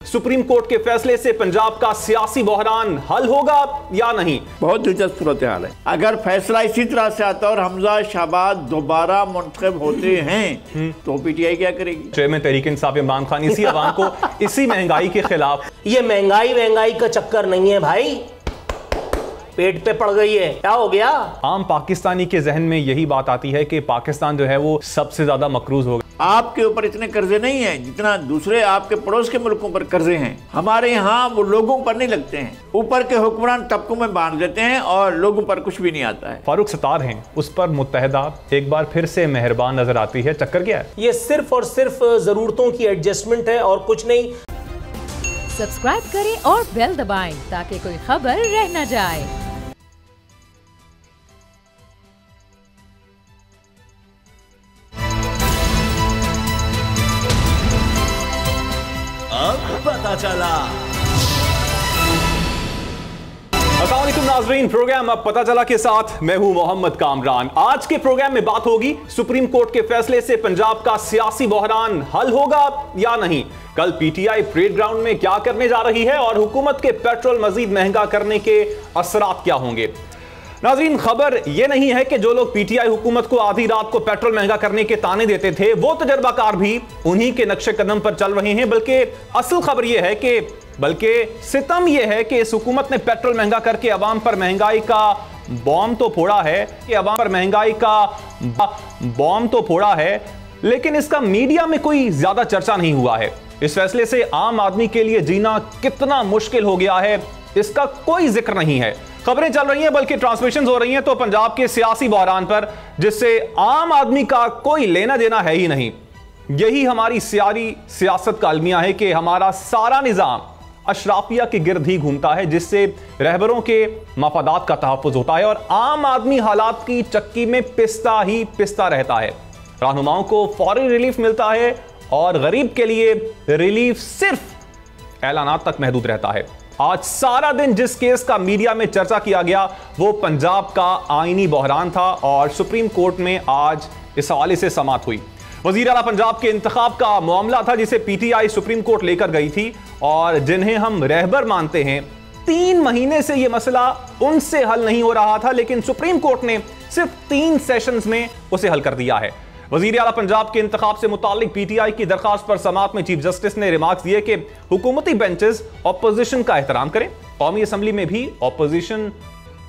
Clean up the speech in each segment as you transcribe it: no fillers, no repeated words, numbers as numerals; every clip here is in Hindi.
सुप्रीम कोर्ट के फैसले से पंजाब का सियासी बहरान हल होगा या नहीं? बहुत दिलचस्प सूरत हाल है। अगर फैसला इसी तरह से आता और हमजा शहबाज दोबारा मुंतखब होते हैं तो पीटीआई क्या करेगी? चेयरमैन तहरीक इंसाफ इमरान खान इसी अवाम को इसी महंगाई के खिलाफ, ये महंगाई का चक्कर नहीं है भाई, पेट पे पड़ गई है, क्या हो गया? आम पाकिस्तानी के जहन में यही बात आती है कि पाकिस्तान जो है वो सबसे ज्यादा मकरूज होगा। आपके ऊपर इतने कर्जे नहीं हैं जितना दूसरे आपके पड़ोस के मुल्कों पर कर्जे हैं। हमारे यहाँ वो लोगों पर नहीं लगते हैं, ऊपर के हुक्मरान तबकों में बांट देते हैं और लोगों पर कुछ भी नहीं आता है। फारूक सत्तार हैं, उस पर मुत्तहदा एक बार फिर से मेहरबान नजर आती है। चक्कर क्या है? ये सिर्फ और सिर्फ जरूरतों की एडजस्टमेंट है और कुछ नहीं। सब्सक्राइब करें और बेल दबाएं ताकि कोई खबर रह न जाए। पता चला। अस्सलाम वालेकुम नाज़रीन, प्रोग्राम अब पता चला के साथ मैं हूं मोहम्मद कामरान। आज के प्रोग्राम में बात होगी सुप्रीम कोर्ट के फैसले से पंजाब का सियासी बहरान हल होगा या नहीं। कल पीटीआई परेड ग्राउंड में क्या करने जा रही है और हुकूमत के पेट्रोल मजीद महंगा करने के असरात क्या होंगे। नाज़रीन, खबर यह नहीं है कि जो लोग पीटीआई हुकूमत को आधी रात को पेट्रोल महंगा करने के ताने देते थे वो तजर्बाकार भी उन्हीं के नक्शे कदम पर चल रहे हैं, बल्कि असल खबर यह है कि सितम यह है कि इस हुकूमत ने पेट्रोल महंगा करके अवाम पर महंगाई का बॉम्ब तो फोड़ा है लेकिन इसका मीडिया में कोई ज्यादा चर्चा नहीं हुआ है। इस फैसले से आम आदमी के लिए जीना कितना मुश्किल हो गया है इसका कोई जिक्र नहीं है। खबरें चल रही हैं बल्कि ट्रांसमिशन हो रही हैं तो पंजाब के सियासी बहरान पर, जिससे आम आदमी का कोई लेना देना है ही नहीं। यही हमारी सियासत का अलमिया है कि हमारा सारा निजाम अशराफिया के गिर्द ही घूमता है, जिससे रहबरों के मफादात का तहफ़्फ़ुज़ होता है और आम आदमी हालात की चक्की में पिसता ही पिसता रहता है। रहनुमाओं को फौरी रिलीफ मिलता है और गरीब के लिए रिलीफ सिर्फ ऐलानात तक महदूद रहता है। आज सारा दिन जिस केस का मीडिया में चर्चा किया गया वो पंजाब का आईनी बहरान था और सुप्रीम कोर्ट में आज इस हवाले से समाअत हुई। वजीर आला पंजाब के इंतखाब का मामला था जिसे पीटीआई सुप्रीम कोर्ट लेकर गई थी और जिन्हें हम रहबर मानते हैं। 3 महीने से यह मसला उनसे हल नहीं हो रहा था, लेकिन सुप्रीम कोर्ट ने सिर्फ 3 सेशंस में उसे हल कर दिया है। वजीर आला पंजाब के इंतखाब से मुतालिक पीटीआई की दरखास्त पर समाअत में चीफ जस्टिस ने रिमार्क्स दिए कि हुकूमती बेंचेस ऑपोजिशन का एहतराम करें। कौमी असम्बली में भी ऑपोजिशन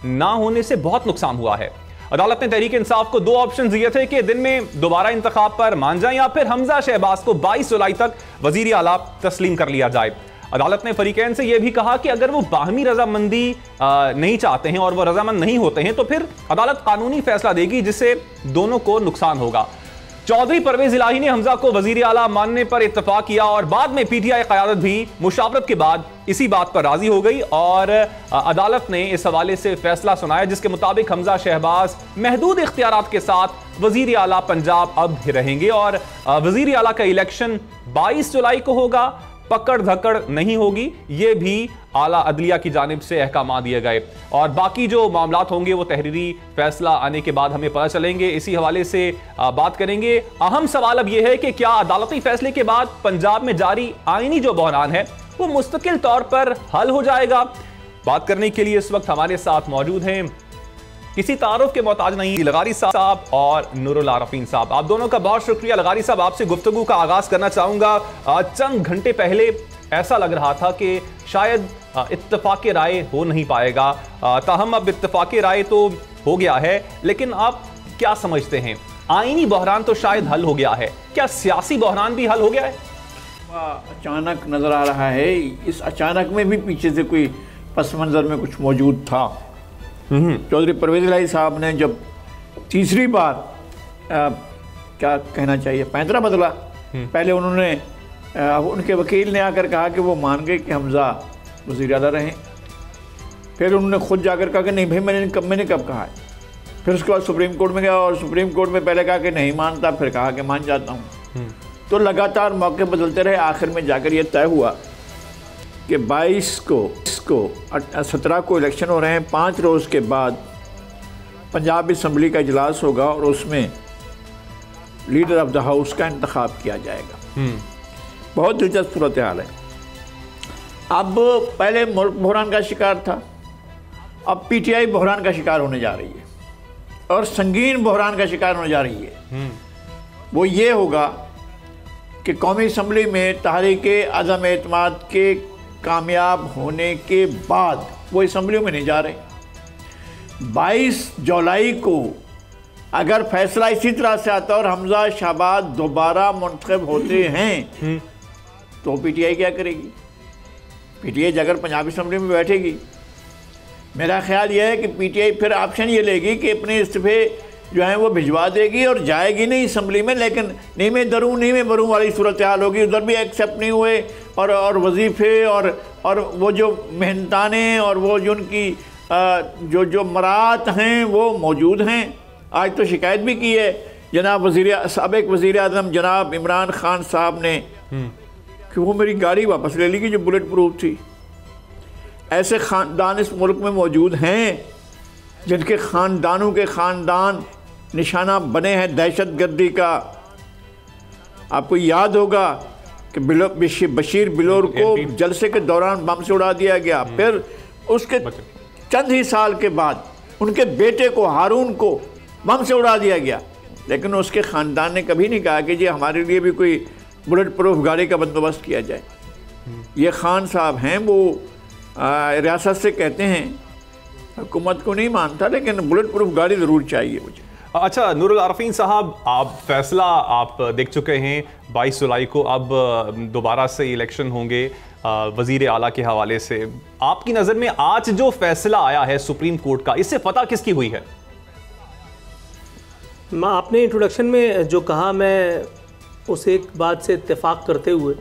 ना होने से बहुत नुकसान हुआ है। अदालत ने तहरीक इंसाफ को 2 ऑप्शन दिए थे कि दिन में दोबारा इंतखाब पर मान जाए या फिर हमजा शहबाज को 22 जुलाई तक वजीर आला तस्लीम कर लिया जाए। अदालत ने फरीकैन से यह भी कहा कि अगर वो बाहमी रजामंदी नहीं चाहते हैं और वो रजामंद नहीं होते हैं तो फिर अदालत कानूनी फैसला देगी जिससे दोनों को नुकसान होगा। चौधरी परवेज इलाही ने हमजा को वजीर आला मानने पर इत्तफाक किया और बाद में पीटीआई क़यादत भी मुशावरत के बाद इसी बात पर राजी हो गई और अदालत ने इस हवाले से फैसला सुनाया जिसके मुताबिक हमजा शहबाज महदूद इख्तियारात के साथ वजीर आला पंजाब अब रहेंगे और वजीर आला का इलेक्शन 22 जुलाई को होगा। पकड़ धकड़ नहीं होगी, ये भी आला अदलिया की जानिब से अहकाम दिए गए और बाकी जो मामलात होंगे वो तहरीरी फैसला आने के बाद हमें पता चलेंगे। इसी हवाले से बात करेंगे। अहम सवाल अब यह है कि क्या अदालती फैसले के बाद पंजाब में जारी आईनी जो बहरान है वो मुस्तकिल तौर पर हल हो जाएगा। बात करने के लिए इस वक्त हमारे साथ मौजूद हैं, किसी तारुफ के मोहताज नहीं, लगारी साहब और नूरुल आरफीन साहब। आप दोनों का बहुत शुक्रिया। लगारी साहब, आपसे गुफ्तगू का आगाज करना चाहूंगा। चंद घंटे पहले ऐसा लग रहा था कि शायद इत्तफाक राय हो नहीं पाएगा, ताहम अब इत्तफाक राय तो हो गया है, लेकिन आप क्या समझते हैं? आईनी बहरान तो शायद हल हो गया है, क्या सियासी बहरान भी हल हो गया है? अचानक नजर आ रहा है, इस अचानक में भी पीछे से कोई पस मंजर में कुछ मौजूद था। चौधरी परवेज इलाही साहब ने जब तीसरी बार क्या कहना चाहिए पैंतरा बदला, पहले उन्होंने उनके वकील ने आकर कहा कि वो मान गए कि हमजा वज़ीर आला रहें, फिर उन्होंने खुद जाकर कहा कि नहीं भाई मैंने कब कहा है, फिर उसके बाद सुप्रीम कोर्ट में गया और सुप्रीम कोर्ट में पहले कहा कि नहीं मानता, फिर कहा कि मान जाता हूँ। तो लगातार मौके बदलते रहे, आखिर में जाकर ये तय हुआ कि 22 को 17 को इलेक्शन हो रहे हैं। 5 रोज़ के बाद पंजाब असम्बली का इजलास होगा और उसमें लीडर ऑफ द हाउस का इंतखाब किया जाएगा। बहुत दिलचस्प सूरत हाल है। अब पहले मुल्क बहरान का शिकार था, अब पीटीआई बहरान का शिकार होने जा रही है और संगीन बहरान का शिकार होने जा रही है। वो ये होगा कि कौमी असम्बली में तहरीक अदम एतमाद के कामयाब होने के बाद वो असम्बलियों में नहीं जा रहे। 22 जुलाई को अगर फैसला इसी तरह से आता और हमजा शहबाज दोबारा मुंतखब होते हैं तो पीटीआई क्या करेगी? पीटीआई अगर पंजाब असम्बली में बैठेगी, मेरा ख्याल यह है कि पीटीआई फिर ऑप्शन ये लेगी कि अपने इस्तीफे जो हैं वो भिजवा देगी और जाएगी नहीं असम्बली में, लेकिन नीमे दरूं नीमे बरूं वाली सूरत हाल होगी। उधर भी एक्सेप्ट नहीं हुए और वजीफ़े और वो जो मेहनताने और वो जो उनकी जो मरात हैं वो मौजूद हैं। आज तो शिकायत भी की है जनाब साबिक़ वज़ीर आज़म जनाब इमरान खान साहब ने कि वो मेरी गाड़ी वापस ले ली कि जो बुलेट प्रूफ थी। ऐसे ख़ानदान इस मुल्क में मौजूद हैं जिनके ख़ानदानों के ख़ानदान निशाना बने हैं दहशत गर्दी का। आपको याद होगा कि बशीर बिलोर को जलसे के दौरान बम से उड़ा दिया गया, फिर उसके चंद ही साल के बाद उनके बेटे को हारून को बम से उड़ा दिया गया, लेकिन उसके ख़ानदान ने कभी नहीं कहा कि जी हमारे लिए भी कोई बुलेट प्रूफ गाड़ी का बंदोबस्त किया जाए। ये खान साहब हैं, वो रियासत से कहते हैं हुकूमत को नहीं मानता, लेकिन बुलेट प्रूफ गाड़ी ज़रूर चाहिए मुझे। अच्छा नूरुल आरफीन साहब, आप फैसला आप देख चुके हैं 22 जुलाई को अब दोबारा से इलेक्शन होंगे वज़ीर आला के हवाले से। आपकी नज़र में आज जो फैसला आया है सुप्रीम कोर्ट का, इससे फतह किसकी हुई है? आपने इंट्रोडक्शन में जो कहा, मैं उस एक बात से इत्तेफाक करते हुए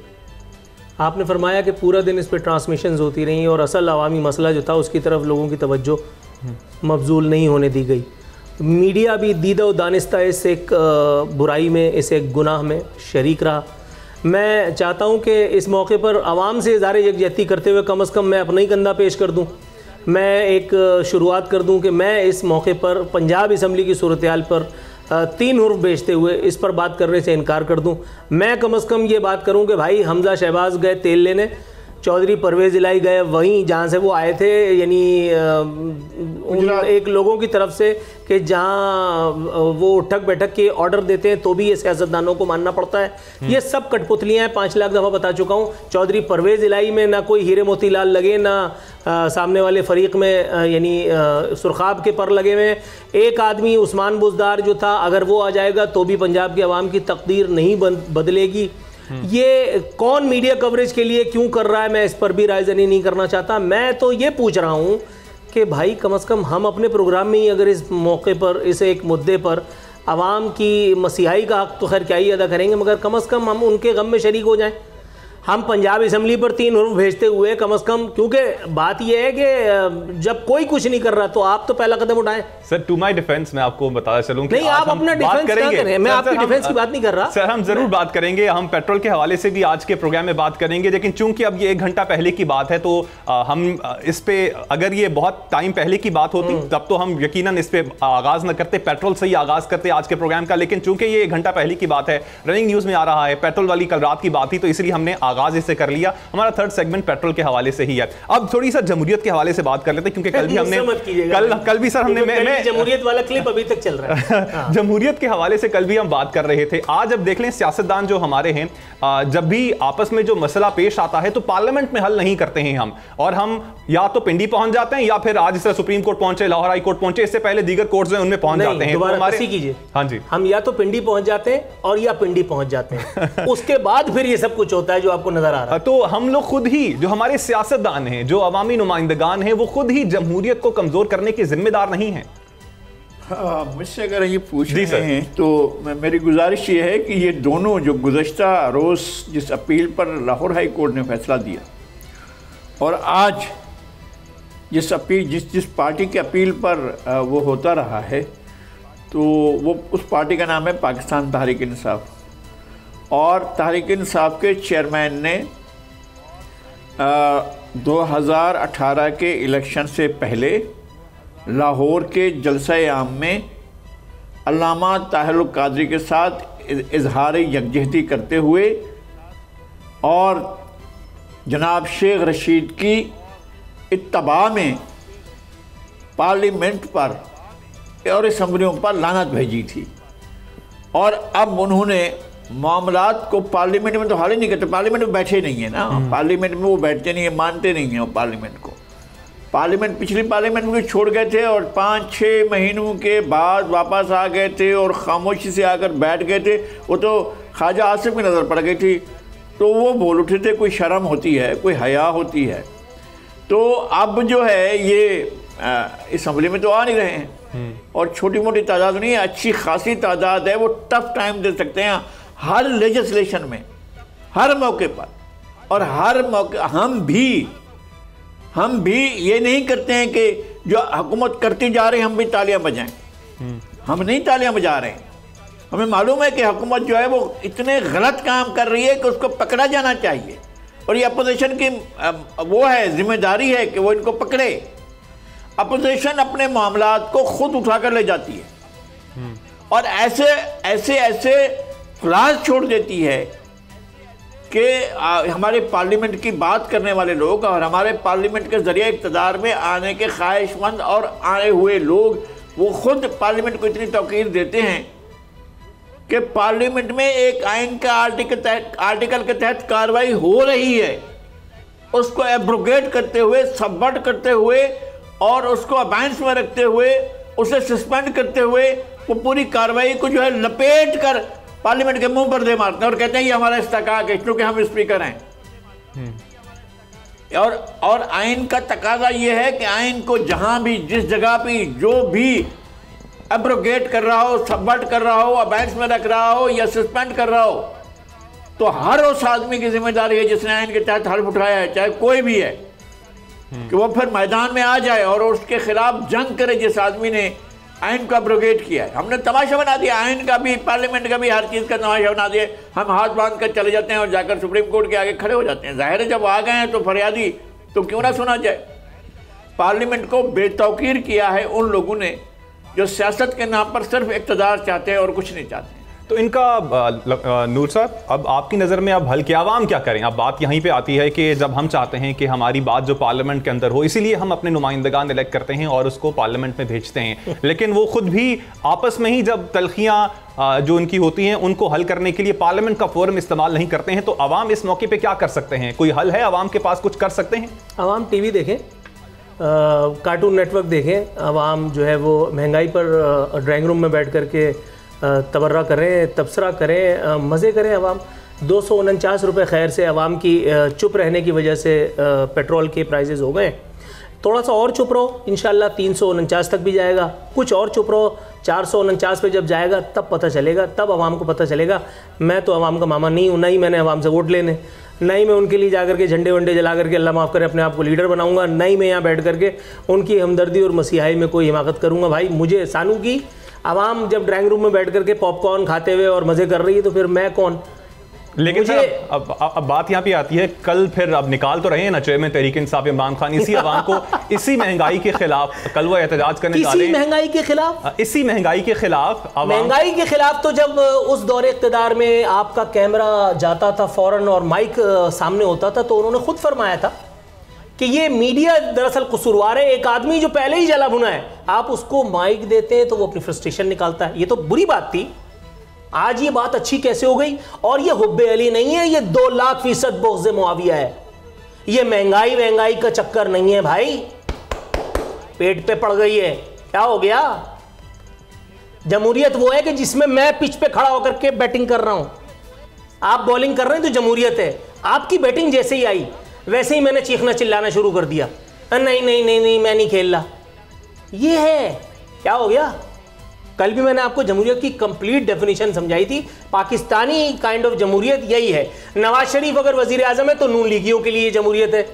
आपने फरमाया कि पूरा दिन इस पर ट्रांसमिशंस होती रहीं और असल अवामी मसला जो था उसकी तरफ लोगों की तवज्जो मबजूल नहीं होने दी गई। मीडिया भी दीदा व दानिस्ता इस एक बुराई में, इस एक गुनाह में शरीक रहा। मैं चाहता हूँ कि इस मौके पर आवाम से इज़हार यकजहती करते हुए कम अज़ कम मैं अपना ही कंधा पेश कर दूँ। मैं एक शुरुआत कर दूँ कि मैं इस मौके पर पंजाब असम्बली की सूरत हाल पर 3 हुर्फ बेचते हुए इस पर बात करने से इनकार कर दूं। मैं कम अज़ कम ये बात करूं कि भाई हमजा शहबाज गए तेल लेने, चौधरी परवेज़ इलाही गए वहीं जहां से वो आए थे, यानी एक लोगों की तरफ से कि जहां वो उठक बैठक के ऑर्डर देते हैं तो भी ये सियासतदानों को मानना पड़ता है। ये सब कठपुतलियाँ हैं, 5 लाख दफ़ा बता चुका हूँ। चौधरी परवेज़ इलाही में ना कोई हीरे मोतीलाल लगे, ना सामने वाले फरीक में यानी सुरखाब के पर लगे हुए। एक आदमी उस्मान बुज़दार जो था, अगर वो आ जाएगा तो भी पंजाब के अवाम की तकदीर नहीं बदलेगी। ये कौन मीडिया कवरेज के लिए क्यों कर रहा है, मैं इस पर भी रायज़नी नहीं करना चाहता। मैं तो ये पूछ रहा हूँ कि भाई कम अज़ कम हम अपने प्रोग्राम में ही अगर इस मौके पर, इस एक मुद्दे पर आवाम की मसीहाई का हक़ तो खैर क्या ही अदा करेंगे, मगर कम अज़ कम हम उनके गम में शरीक हो जाएं। हम पंजाब असम्बली पर 3 हुर्फ भेजते हुए कम अज़ कम, क्योंकि बात यह है कि जब कोई कुछ नहीं कर रहा तो आप तो पहला कदम उठाएं। सर टू माय डिफेंस मैं आपको बताना चलूं कि नहीं, आप अपना डिफेंस करेंगे, मैं आपकी डिफेंस की बात नहीं कर रहा। सर हम जरूर बात करेंगे, हम पेट्रोल के हवाले से भी आज के प्रोग्राम में बात करेंगे, लेकिन चूंकि अब ये 1 घंटा पहले की बात है तो हम इस पे, अगर ये बहुत टाइम पहले की बात होती तब तो हम यकीनन इस पे आगाज न करते, पेट्रोल से ही आगाज करते आज के प्रोग्राम का। लेकिन चूंकि ये 1 घंटा पहले की बात है, रनिंग न्यूज में आ रहा है, पेट्रोल वाली कल रात की बात थी, तो इसलिए हमने आगाज इससे कर लिया। हमारा 3rd सेगमेंट पेट्रोल के हवाले से ही है। अब थोड़ी सा जमहूरियत के हवाले से बात कर लेते हैं, क्योंकि कल भी हमने कल भी सर हमने जमहूरियत वाला क्लिप अभी तक चल रहा है। जमहूरियत के हवाले से कल भी हम बात कर रहे थे। आज अब देख लें, सियासतदान जो हमारे हैं, जब भी आपस में जो मसला पेश आता है तो पार्लियामेंट में हल नहीं करते हैं हम, और हम या तो पिंडी पहुंच जाते हैं या फिर आज इस सुप्रीम कोर्ट पहुंचे, लाहौर हाई कोर्ट पहुंचे, इससे पहले दीगर कोर्ट्स में उनमें पहुंच जाते हैं। दोबारा कीजिए। हाँ जी, हम या तो पिंडी पहुंच जाते हैं और या पिंडी पहुंच जाते हैं उसके बाद फिर ये सब कुछ होता है जो आपको नजर आ रहा है। तो हम लोग खुद ही, जो हमारे सियासतदान हैं, जो अवामी नुमाइंदगान हैं, वो खुद ही जमहूरियत को कमजोर करने के जिम्मेदार नहीं हैं। मुझसे अगर ये पूछ रहे हैं तो मेरी गुजारिश ये है कि ये दोनों जो गुज़श्ता रोज़ जिस अपील पर लाहौर हाई कोर्ट ने फैसला दिया और आज जिस पार्टी की अपील पर वो होता रहा है, तो वो उस पार्टी का नाम है पाकिस्तान तहरीक इंसाफ, और तहरीक इंसाफ के चेयरमैन ने 2018 के इलेक्शन से पहले लाहौर के जलसा-ए-आम में अल्लामा ताहिर कादरी के साथ इजहार यकजहती करते हुए और जनाब शेख रशीद की इत्तबा में पार्लियामेंट पर और असम्बलियों पर लानत भेजी थी, और अब उन्होंने मामलात को पार्लियामेंट में तो हाल ही नहीं करते, पार्लियामेंट में बैठे नहीं है ना, पार्लियामेंट में वो बैठते नहीं है, मानते नहीं हैं वो पार्लियामेंट को। पार्लियामेंट पिछली पार्लियामेंट में छोड़ गए थे और 5-6 महीनों के बाद वापस आ गए थे और खामोशी से आकर बैठ गए थे। वो तो ख्वाजा आसिफ की नज़र पड़ गई थी तो वो बोल उठे थे कोई शर्म होती है, कोई हया होती है। तो अब जो है ये असम्बली में तो आ नहीं रहे हैं, और छोटी मोटी तादाद नहीं है, अच्छी खासी तादाद है। वो टफ टाइम दे सकते हैं हर लेजिस्लेशन में, हर मौके पर, और हर मौके हम भी ये नहीं करते हैं कि जो हुकूमत करती जा रही हम भी तालियां बजाएं। हम नहीं तालियां बजा रहे हैं, हमें मालूम है कि हुकूमत जो है वो इतने गलत काम कर रही है कि उसको पकड़ा जाना चाहिए, और ये अपोजिशन की वो है, जिम्मेदारी है कि वो इनको पकड़े। अपोजिशन अपने मामलात को खुद उठाकर ले जाती है और ऐसे ऐसे ऐसे फ्लास छोड़ देती है कि हमारे पार्लियामेंट की बात करने वाले लोग और हमारे पार्लियामेंट के ज़रिए इक़्तिदार में आने के ख्वाहिशमंद और आए हुए लोग वो खुद पार्लियामेंट को इतनी तौक़ीर देते हैं कि पार्लियामेंट में एक आइन का आर्टिकल के तहत कार्रवाई हो रही है, उसको एब्रोगेट करते हुए, सबवर्ट करते हुए और उसको अबाइंस में रखते हुए, उसे सस्पेंड करते हुए वो पूरी कार्रवाई को जो है लपेट कर पार्लियामेंट के मुंह पर दे मारते हैं और कहते हैं ये हमारा इस्तेकाक है क्योंकि हम स्पीकर हैं। और आइन का तकाजा ये है कि आइन को जहां भी, जिस जगह भी जो भी एब्रोगेट कर रहा हो, सबवर्ट कर रहा हो, अबाइंस में रख रहा हो या सस्पेंड कर रहा हो, तो हर उस आदमी की जिम्मेदारी है जिसने आइन के तहत हल्फ उठाया है, चाहे कोई भी है, कि वो फिर मैदान में आ जाए और उसके खिलाफ जंग करे जिस आदमी ने आइन को एब्रोगेट किया है। हमने तमाशा बना दिया आइन का भी, पार्लियामेंट का भी, हर चीज़ का तमाशा बना दिया। हम हाथ बांध कर चले जाते हैं और जाकर सुप्रीम कोर्ट के आगे खड़े हो जाते हैं। जाहिर है जब आ गए हैं तो फरियादी तो क्यों ना सुना जाए। पार्लियामेंट को बेतौकीर किया है उन लोगों ने जो सियासत के नाम पर सिर्फ इक़्तिदार चाहते हैं और कुछ नहीं चाहते। तो इनका नूर साहब, अब आपकी नज़र में अब हल के आवाम क्या करें? अब बात यहीं पे आती है कि जब हम चाहते हैं कि हमारी बात जो पार्लियामेंट के अंदर हो, इसीलिए हम अपने नुमाइंदगान इलेक्ट करते हैं और उसको पार्लियामेंट में भेजते हैं, लेकिन वो खुद भी आपस में ही जब तलखियाँ जो उनकी होती हैं उनको हल करने के लिए पार्लियामेंट का फोरम इस्तेमाल नहीं करते हैं। तो आवाम इस मौके पर क्या कर सकते हैं? कोई हल है आवाम के पास? कुछ कर सकते हैं? आवाम टीवी देखें, कार्टून नेटवर्क देखें, आवाम जो है वो महंगाई पर ड्राइंग रूम में बैठ करके तबर्रा करें, तबसरा करें, मज़े करें। आवाम 249 रुपये खैर से आवाम की चुप रहने की वजह से पेट्रोल के प्राइसेस हो गए। थोड़ा सा और चुप रहो, इंशाल्लाह 349 तक भी जाएगा। कुछ और चुप रहो, 449 पे जब जाएगा तब पता चलेगा, तब आवाम को पता चलेगा। मैं तो आवाम का मामा नहीं हूँ, ना ही मैंने आवाम से वोट लेने, ना ही मैं उनके लिए जाकर के झंडे वंडे जला करके अल्लाह माफ़ करे अपने आप को लीडर बनाऊँगा, ना ही मैं यहाँ बैठ करके उनकी हमदर्दी और मसीहाई में कोई हिमाकत करूँगा। भाई मुझे सानू की आवाम जब ड्राइंग रूम में बैठ करके पॉपकॉर्न खाते हुए और मज़े कर रही है तो फिर मैं कौन? लेकिन अब बात यहाँ पे आती है, कल फिर अब निकाल तो रहे हैं ना चेयरमैन तहरीक इंसाफ इमरान खान इसी आवाम को इसी महंगाई के खिलाफ कल वो एहतजाज करने जा रहे हैं। महंगाई के खिलाफ? इसी महंगाई के खिलाफ, महंगाई के खिलाफ तो जब उस दौरे इक़्तिदार में आपका कैमरा जाता था फौरन और माइक सामने होता था तो उन्होंने खुद फरमाया था कि ये मीडिया दरअसल कसूरवार है। एक आदमी जो पहले ही जला भुना है, आप उसको माइक देते हैं तो वो अपनी फ्रस्ट्रेशन निकालता है। ये तो बुरी बात थी। आज ये बात अच्छी कैसे हो गई? और ये हुब्बे अली नहीं है, ये 2,00,000% बुग़्ज़े मुआविया है। ये महंगाई का चक्कर नहीं है भाई, पेट पे पड़ गई है। क्या हो गया? जमहूरियत वो है कि जिसमें मैं पिच पे खड़ा होकर के बैटिंग कर रहा हूं, आप बॉलिंग कर रहे हैं तो जमहूरियत है। आपकी बैटिंग जैसे ही आई वैसे ही मैंने चीखना चिल्लाना शुरू कर दिया, नहीं नहीं नहीं नहीं मैं नहीं खेल रहा। ये है, क्या हो गया? कल भी मैंने आपको जमहूरियत की कंप्लीट डेफिनेशन समझाई थी। पाकिस्तानी काइंड ऑफ जमहूरियत यही है। नवाज शरीफ अगर वजीर आजम है तो नून लीगियों के लिए जमहूरियत है,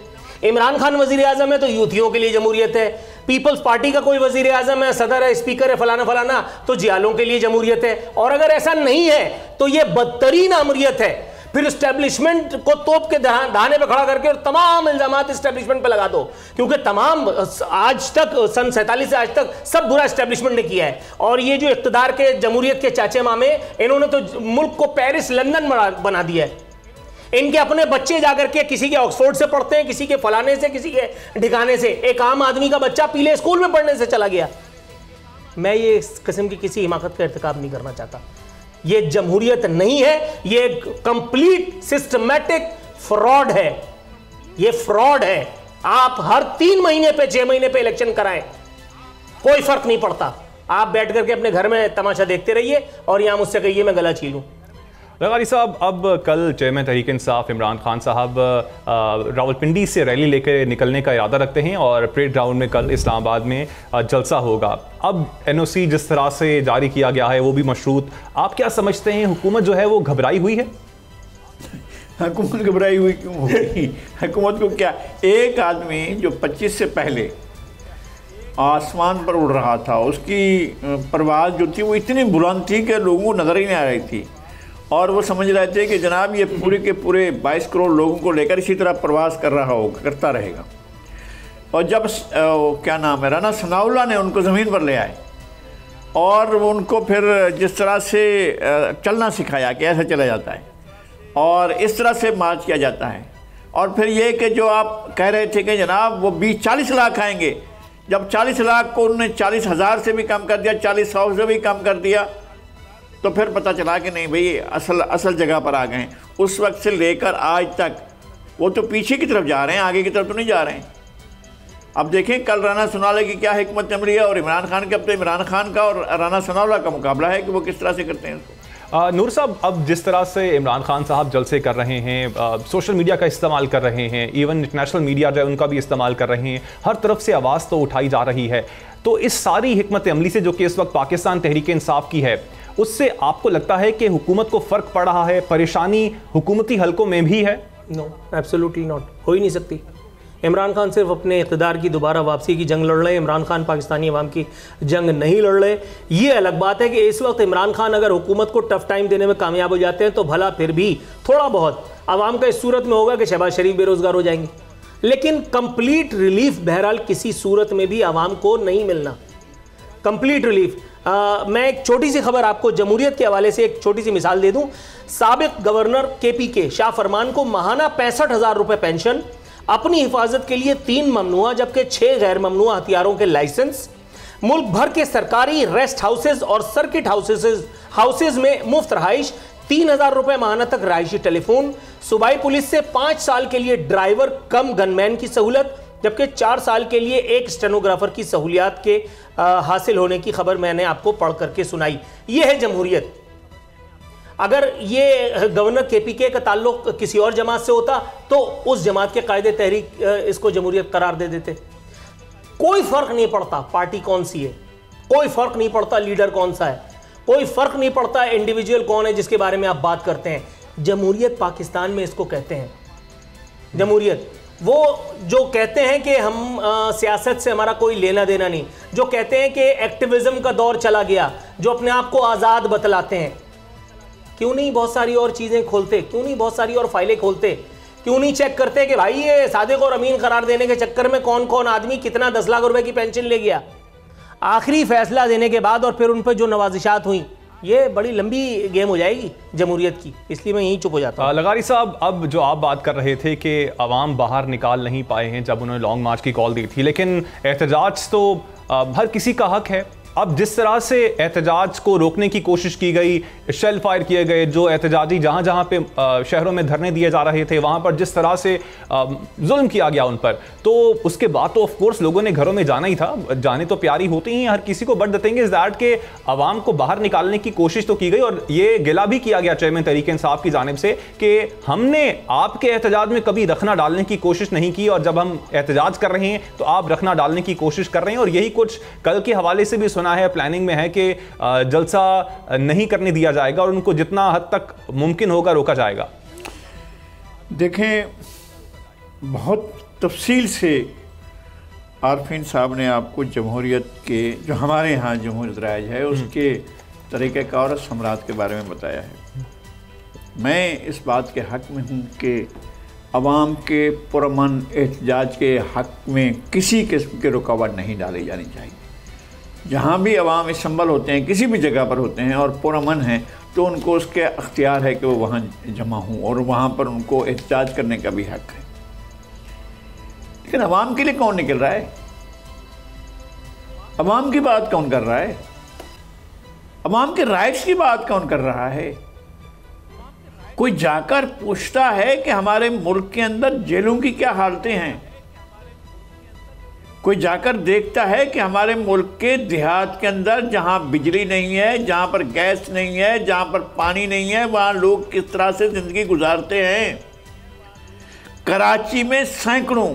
इमरान खान वजीर आजम है तो यूथियों के लिए जमहूरियत है, पीपल्स पार्टी का कोई वजीर आजम है, सदर है, स्पीकर है, फलाना फलाना तो जियालों के लिए जमहूरियत है। और अगर ऐसा नहीं है तो ये बदतरीन अमरियत है। फिर इस्टेब्लिशमेंट को तोप के दहाने पे खड़ा करके और तमाम इल्जामात इस्टेब्लिशमेंट पे लगा दो, क्योंकि तमाम आज तक सन 47 से आज तक सब बुरा इस्टेब्लिशमेंट ने किया है। और ये जो इक़्तिदार के जमहूरियत के चाचे मामे, इन्होंने तो मुल्क को पेरिस लंदन बना दिया है। इनके अपने बच्चे जाकर के किसी के ऑक्सफोर्ड से पढ़ते हैं, किसी के फलाने से, किसी के ठिकाने से। एक आम आदमी का बच्चा पीले स्कूल में पढ़ने से चला गया। मैं ये इस किस्म की किसी हिमाकत का इर्तिकाब नहीं करना चाहता। ये जमहूरियत नहीं है, ये कंप्लीट सिस्टमैटिक फ्रॉड है। ये फ्रॉड है। आप हर 3 महीने पे 6 महीने पे इलेक्शन कराएं, कोई फर्क नहीं पड़ता। आप बैठ करके अपने घर में तमाशा देखते रहिए और यहां मुझसे कहिए मैं गला छीलूं। लगारी साहब, अब कल चेयरमैन तहरीक इंसाफ इमरान खान साहब रावलपिंडी से रैली लेकर निकलने का इरादा रखते हैं और परेड ग्राउंड में कल इस्लामाबाद में जलसा होगा। अब NOC जिस तरह से जारी किया गया है वो भी मशरूत, आप क्या समझते हैं हुकूमत जो है वो घबराई हुई है? हुकूमत घबराई हुई क्यों होगी? हुकूमत को क्या, एक आदमी जो 25 से पहले आसमान पर उड़ रहा था, उसकी परवाज़ जो थी वो इतनी बुलंद थी कि लोगों को नज़र ही नहीं आ रही थी और वो समझ रहे थे कि जनाब ये पूरे के पूरे 22 करोड़ लोगों को लेकर इसी तरह प्रवास करता रहेगा। और जब क्या नाम है, राना सनाउल्लाह ने उनको ज़मीन पर ले आए और उनको फिर जिस तरह से चलना सिखाया कि ऐसे चला जाता है और इस तरह से मार्च किया जाता है। और फिर ये कि जो आप कह रहे थे कि जनाब वो 40 लाख आएंगे, जब 40 लाख को उन्होंने 40,000 से भी कम कर दिया, 40,000 से भी कम कर दिया, तो फिर पता चला कि नहीं भाई असल जगह पर आ गए। उस वक्त से लेकर आज तक वो तो पीछे की तरफ जा रहे हैं, आगे की तरफ तो नहीं जा रहे हैं। अब देखें कल राना सनाउल्लाह की क्या हिकमत अमली है और इमरान खान के, अब तो इमरान खान का और राना सनाउल्लाह का मुकाबला है कि वो किस तरह से करते हैं इसको। नूर साहब, अब जिस तरह से इमरान खान साहब जलसे कर रहे हैं, सोशल मीडिया का इस्तेमाल कर रहे हैं, इवन इंटरनेशनल मीडिया जो है उनका भी इस्तेमाल कर रहे हैं, हर तरफ से आवाज़ तो उठाई जा रही है, तो इस सारी हिकमत अमली से जो कि इस वक्त पाकिस्तान तहरीक इंसाफ की है, उससे आपको लगता है कि हुकूमत को फ़र्क पड़ रहा है? परेशानी हुकूमती हलकों में भी है? नो, एब्सोल्युटली नॉट, हो ही नहीं सकती। इमरान खान सिर्फ अपने इक़्तिदार की दोबारा वापसी की जंग लड़ रहे हैं। इमरान खान पाकिस्तानी अवाम की जंग नहीं लड़ रहे। ये अलग बात है कि इस वक्त इमरान खान अगर हुकूमत को टफ टाइम देने में कामयाब हो जाते हैं तो भला फिर भी थोड़ा बहुत अवाम का इस सूरत में होगा कि शहबाज शरीफ बेरोज़गार हो जाएंगे, लेकिन कंप्लीट रिलीफ बहरहाल किसी सूरत में भी अवाम को नहीं मिलना। कंप्लीट रिलीफ, मैं एक छोटी सी खबर आपको जमहूरियत के हवाले से एक छोटी सी मिसाल दे दूं। साबिक गवर्नर KPK शाह फरमान को माहाना 65,000 रुपए पेंशन, अपनी हिफाजत के लिए 3 ममनुआ जबकि 6 गैर ममनुआ हथियारों के लाइसेंस, मुल्क भर के सरकारी रेस्ट हाउसेज और सर्किट हाउसेज में मुफ्त रहाइश, 3,000 रुपए माहाना तक रहायशी टेलीफोन, सूबाई पुलिस से 5 साल के लिए ड्राइवर कम गनमैन की सहूलत, जबकि 4 साल के लिए एक स्टेनोग्राफर की सहूलियात के हासिल होने की खबर मैंने आपको पढ़ करके सुनाई। ये है जमहूरियत। अगर ये गवर्नर KPK का ताल्लुक किसी और जमात से होता तो उस जमात के कायदे तहरीक इसको जमहूरियत करार दे देते। कोई फर्क नहीं पड़ता पार्टी कौन सी है, कोई फर्क नहीं पड़ता लीडर कौन सा है, कोई फर्क नहीं पड़ता इंडिविजुअल कौन है जिसके बारे में आप बात करते हैं। जमहूरियत पाकिस्तान में इसको कहते हैं। जमहूरियत वो जो कहते हैं कि हम सियासत से हमारा कोई लेना देना नहीं, जो कहते हैं कि एक्टिविज्म का दौर चला गया, जो अपने आप को आज़ाद बतलाते हैं, क्यों नहीं बहुत सारी और चीज़ें खोलते, क्यों नहीं बहुत सारी और फाइलें खोलते, क्यों नहीं चेक करते कि भाई ये सादिक और अमीन करार देने के चक्कर में कौन कौन आदमी कितना 10 लाख रुपए की पेंशन ले गया, आखिरी फैसला देने के बाद और फिर उन पर जो नवाजिशात हुई। ये बड़ी लंबी गेम हो जाएगी जमहूरियत की, इसलिए मैं यहीं चुप हो जाता हूँ। लगारी साहब, अब जो आप बात कर रहे थे कि अवाम बाहर निकाल नहीं पाए हैं जब उन्होंने लॉन्ग मार्च की कॉल दी थी, लेकिन एहतजाज तो हर किसी का हक है। अब जिस तरह से एहतजाज को रोकने की कोशिश की गई, शेल फायर किए गए, जो एहतजाजी जहाँ जहाँ पे शहरों में धरने दिए जा रहे थे वहाँ पर जिस तरह से जुल्म किया गया उन पर, तो उसके बाद तो ऑफ कोर्स लोगों ने घरों में जाना ही था। जाने तो प्यारी होती ही हर किसी को, but the thing is that के अवाम को बाहर निकालने की कोशिश तो की गई और ये गिला भी किया गया चेयरमैन तहरीक इंसाफ की जानिब से कि हमने आपके एहतजाज में कभी रखना डालने की कोशिश नहीं की और जब हम एहतजाज कर रहे हैं तो आप रखना डालने की कोशिश कर रहे हैं। और यही कुछ कल के हवाले से भी सुना है, प्लानिंग में है कि जलसा नहीं करने दिया जाएगा और उनको जितना हद तक मुमकिन होगा रोका जाएगा। देखें, बहुत तफसील से आरफीन साहब ने आपको जमहूरियत के, जो हमारे यहाँ जमहूरियत राज है, उसके तरीक़ेकार और समरात के बारे में बताया है। मैं इस बात के हक़ में हूँ कि अवाम के पुरअमन एहतजाज के हक़ में किसी किस्म की रुकावट नहीं डाली जानी चाहिए। जहाँ भी अवाम असम्बल होते हैं, किसी भी जगह पर होते हैं और पुरअमन हैं, तो उनको उसके अख्तियार है कि वो वहाँ जमा हों और वहाँ पर उनको एहतजाज करने का भी हक है। लेकिन अवाम के लिए कौन निकल रहा है? अवाम की बात कौन कर रहा है? अवाम के राइट्स की बात कौन कर रहा है? कोई जाकर पूछता है कि हमारे मुल्क के अंदर जेलों की क्या हालतें हैं? कोई जाकर देखता है कि हमारे मुल्क के देहात के अंदर जहां बिजली नहीं है, जहां पर गैस नहीं है, जहां पर पानी नहीं है, वहां लोग किस तरह से ज़िंदगी गुजारते हैं? कराची में सैकड़ों,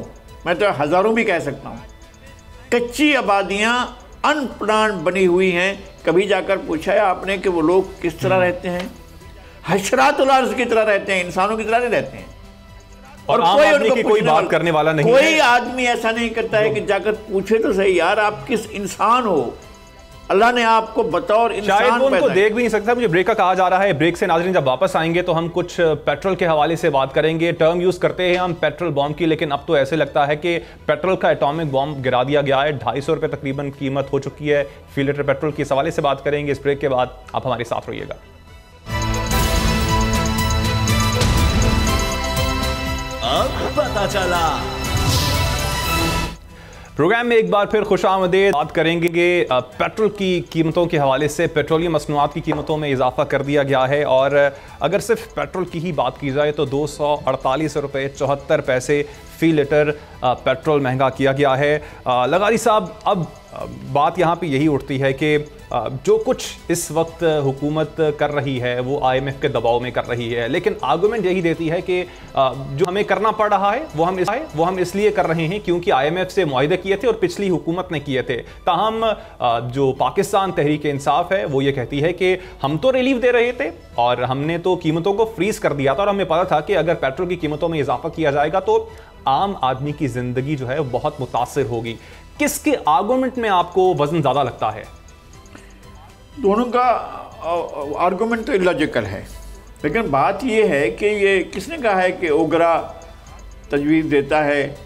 मैं तो हज़ारों भी कह सकता हूँ, कच्ची आबादियाँ अनप्लान बनी हुई हैं। कभी जाकर पूछा है आपने कि वो लोग किस तरह रहते हैं? हशरातुल अर्ज़ की तरह रहते हैं, इंसानों की तरह नहीं रहते हैं। और आम आदमी की कोई बात करने वाला नहीं है। कोई आदमी ऐसा नहीं करता है कि जाकर पूछे तो सही, यार आप किस इंसान हो? अल्लाह ने आपको बतौर इंसान शायद वो उनको पैदा देख भी नहीं सकता। मुझे ब्रेक का कहा जा रहा है। ब्रेक से नाज़रीन जब वापस आएंगे तो हम कुछ पेट्रोल के हवाले से बात करेंगे। टर्म यूज करते हैं हम पेट्रोल बॉम्ब की, लेकिन अब तो ऐसे लगता है कि पेट्रोल का एटॉमिक बॉम्ब गिरा दिया गया है। 250 रुपये तकरीबन कीमत हो चुकी है फी लीटर पेट्रोल की। इस हवाले से बात करेंगे इस ब्रेक के बाद। आप हमारे साथ रहिएगा। अब पता चला प्रोग्राम में एक बार फिर खुशामदीद। बात करेंगे कि पेट्रोल की कीमतों के हवाले से पेट्रोलियम मसनूआत की कीमतों में इजाफा कर दिया गया है और अगर सिर्फ पेट्रोल की ही बात की जाए तो 248 रुपये 74 पैसे फ़ी लीटर पेट्रोल महंगा किया गया है। लगारी साहब, अब बात यहाँ पे यही उठती है कि जो कुछ इस वक्त हुकूमत कर रही है वो IMF के दबाव में कर रही है, लेकिन आर्गूमेंट यही देती है कि जो हमें करना पड़ रहा है वो हम इसलिए कर रहे हैं क्योंकि IMF से मुआहदे किए थे और पिछली हुकूमत ने किए थे। ताहम जो पाकिस्तान तहरीक इंसाफ है वो ये कहती है कि हम तो रिलीफ दे रहे थे और हमने तो कीमतों को फ्रीज कर दिया था और हमें पता था कि अगर पेट्रोल की कीमतों में इजाफा किया जाएगा तो आम आदमी की जिंदगी जो है बहुत मुतासिर होगी। किसके आर्गूमेंट में आपको वजन ज्यादा लगता है? दोनों का आर्गूमेंट तो इलॉजिकल है, लेकिन बात यह है कि ये किसने कहा है कि ओगरा तजवीज़ देता है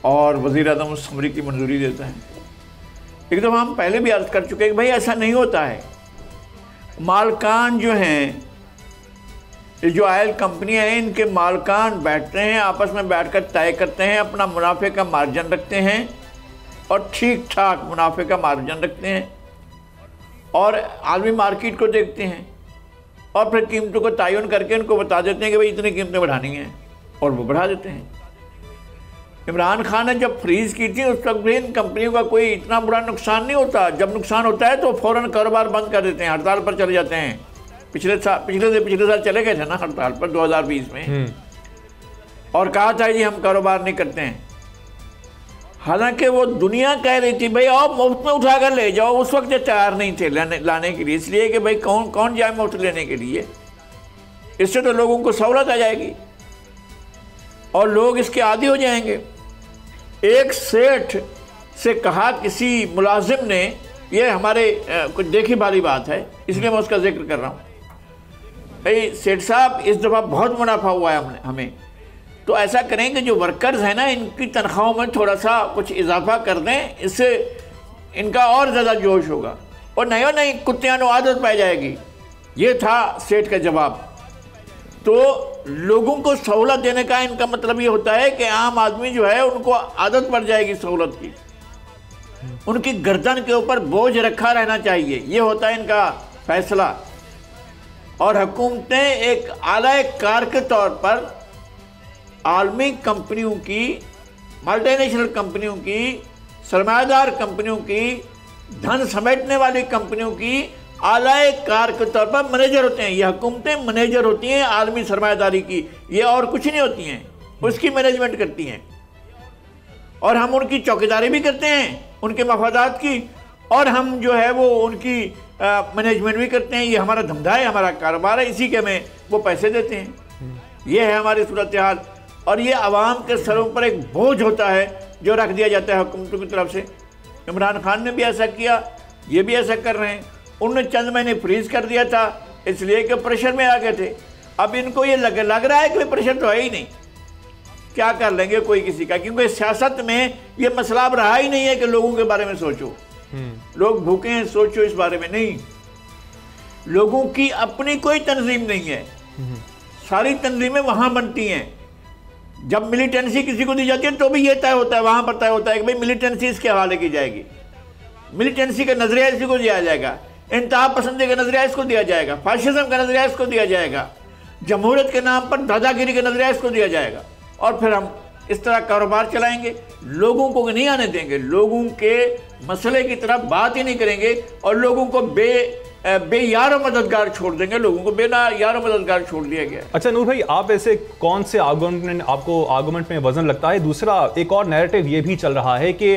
और वज़ीर आज़म उस समरी की मंजूरी देता है? एकदम हम पहले भी अर्ज़ कर चुके हैं कि भाई ऐसा नहीं होता है। मालकान जो हैं, ये जो ऑयल कंपनियां हैं, इनके मालकान बैठते हैं, आपस में बैठकर तय करते हैं, अपना मुनाफे का मार्जिन रखते हैं और ठीक ठाक मुनाफे का मार्जिन रखते हैं और आलमी मार्केट को देखते हैं और फिर कीमतों को तयन करके उनको बता देते हैं कि भाई इतनी कीमतें बढ़ानी हैं और वो बढ़ा देते हैं। इमरान खान ने जब फ्रीज की थी उस वक्त भी इन कंपनियों का कोई इतना बुरा नुकसान नहीं होता। जब नुकसान होता है तो फ़ौरन कारोबार बंद कर देते हैं, हड़ताल पर चले जाते हैं। पिछले साल चले गए थे ना हड़ताल पर 2020 में, और कहा था जी हम कारोबार नहीं करते हैं। हालांकि वो दुनिया कह रही थी भाई आओ मुफ्त में उठा कर ले जाओ, उस वक्त तैयार नहीं थे लाने के लिए, इसलिए कि भाई कौन जाए मुफ्त लेने के लिए। इससे तो लोगों को सहूलत आ जाएगी और लोग इसके आदी हो जाएंगे। एक सेठ से कहा किसी मुलाजिम ने, ये हमारे कुछ देखी भाली बात है इसलिए मैं उसका जिक्र कर रहा हूँ, भाई सेठ साहब इस दफ़ा बहुत मुनाफा हुआ है हमें, तो ऐसा करें कि जो वर्कर्स हैं ना इनकी तनख्वाहों में थोड़ा सा कुछ इजाफा कर दें, इससे इनका और ज़्यादा जोश होगा। और नहीं कुत्तियाँ नो आदत पाई जाएगी, ये था सेठ का जवाब। तो लोगों को सहूलत देने का इनका मतलब ये होता है कि आम आदमी जो है उनको आदत पड़ जाएगी सहूलत की, उनकी गर्दन के ऊपर बोझ रखा रहना चाहिए, ये होता है इनका फैसला। और हुकूमतें एक आला कार के तौर पर आलमी कंपनियों की, मल्टीनेशनल कंपनियों की, सरमायादार कंपनियों की, धन समेटने वाली कंपनियों की आला कार के तौर पर मैनेजर होते हैं। ये हुकूमतें मैनेजर होती हैं आलमी सरमायादारी की, ये और कुछ नहीं होती हैं, उसकी मैनेजमेंट करती हैं और हम उनकी चौकीदारी भी करते हैं उनके मफादात की, और हम जो है वो उनकी मैनेजमेंट भी करते हैं। ये हमारा धंधा है, हमारा कारोबार है, इसी के हमें वो पैसे देते हैं। ये है हमारी सूरत हाल और ये आवाम के सरों पर एक बोझ होता है जो रख दिया जाता है हुकूमतों की तरफ से। इमरान खान ने भी ऐसा किया, ये भी ऐसा कर रहे हैं। उन्होंने चंद महीने फ्रीज कर दिया था इसलिए कि प्रेशर में आ गए थे। अब इनको ये लग रहा है कि प्रेशर तो है ही नहीं, क्या कर लेंगे कोई किसी का, क्योंकि सियासत में ये मसला अब रहा ही नहीं है कि लोगों के बारे में सोचो, लोग भूखे हैं सोचो इस बारे में नहीं। लोगों की अपनी कोई तंजीम नहीं है, सारी तंजीमें वहाँ बनती हैं। जब मिलिटेंसी किसी को दी जाती है तो भी ये तय होता है, वहाँ पर तय होता है कि भाई मिलिटेंसी इसके हवाले की जाएगी, मिलिटेंसी का नजरिया इसी को दिया जाएगा, इंतहा पसंदी का नजरिया इसको दिया जाएगा, फाशिज्म का नजरिया इसको दिया जाएगा, जमहूरियत के नाम पर दादागिरी का नजरिया इसको दिया जाएगा, और फिर हम इस तरह कारोबार चलाएंगे, लोगों को नहीं आने देंगे, लोगों के मसले की तरफ बात ही नहीं करेंगे और लोगों को बेयार मददगार छोड़ देंगे, लोगों को बेयार मददगार छोड़ दिया गया। अच्छा नूर भाई, आप ऐसे कौन से आपको आर्गुमेंट में वजन लगता है? दूसरा एक और नैरेटिव ये भी चल रहा है कि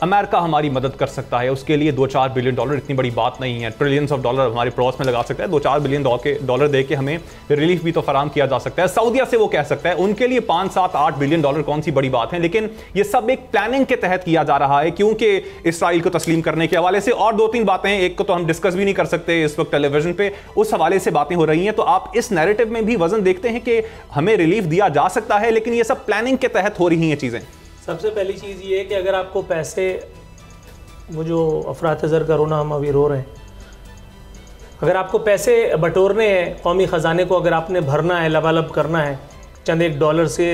अमेरिका हमारी मदद कर सकता है, उसके लिए $2-4 बिलियन इतनी बड़ी बात नहीं है, ट्रिलियंस ऑफ डॉलर हमारे पड़ोस में लगा सकता है, $2-4 बिलियन दे के हमें रिलीफ भी तो फराम किया जा सकता है। सऊदिया से वो कह सकता है, उनके लिए $5-7-8 बिलियन कौन सी बड़ी बात है, लेकिन ये सब एक प्लानिंग के तहत किया जा रहा है, क्योंकि इसराइल को तस्लीम करने के हवाले से। और 2-3 बातें हैं, एक को तो हम डिस्कस भी नहीं कर सकते इस वक्त टेलीविजन पे, उस हवाले से बातें हो रही हैं। तो आप इस नैरेटिव में भी वजन देखते हैं कि हमें रिलीफ दिया जा सकता है, लेकिन ये सब प्लानिंग के तहत हो रही हैं चीजें? सबसे पहली चीज ये है कि अगर आपको पैसे, वो जो अफरात-ए-ज़र कोरोना हम अभी रो रहे हैं, अगर आपको पैसे बटोरने हैं कौमी ख़जाने को, अगर आपने भरना है, लबालब करना है, चंद $1 से